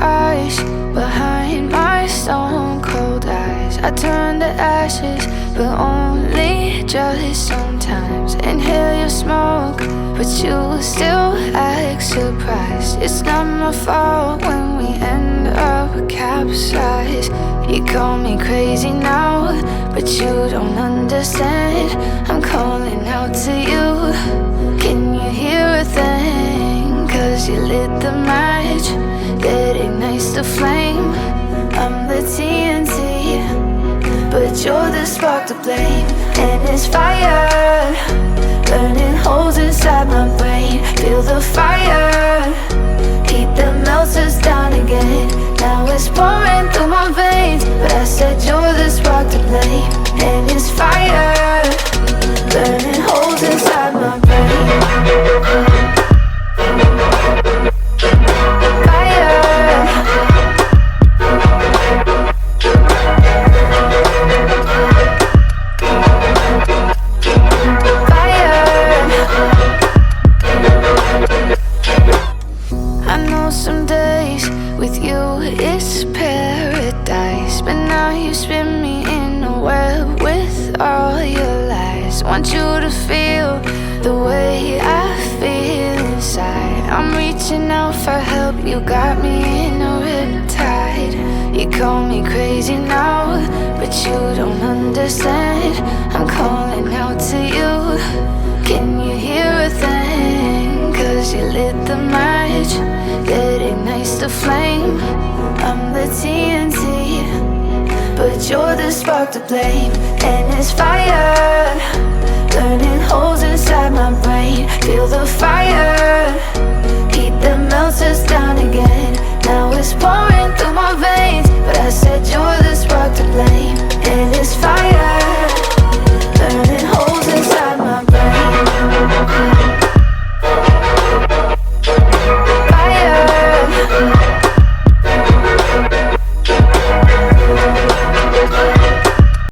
eyes behind my stone cold eyes. I turn to ashes, but only just sometimes. Inhale your smoke, but you still act surprised. It's not my fault when we end up capsized. You call me crazy now, but you don't understand. I'm calling out to you. Can you hear a thing? 'Cause you lit the match that ignites the flame. I'm the TNT, but you're the spark to blame. And it's fire, burning holes inside my brain. Feel the fire, heat that melts us down again. Now it's pouring through my veins, but I said you're the spark to blame. And it's fire, burning holes inside my brain. Some days with you it's paradise, but now you spin me in a web with all your lies. Want you to feel the way I feel inside. I'm reaching out for help, you got me in a riptide. You call me crazy now, but you don't understand. I'm calling out to you. Can you hear a thing? 'Cause you lit the match that ignites the flame. I'm the TNT, but you're the spark to blame. And it's fire, burning holes inside my brain. Feel the fire,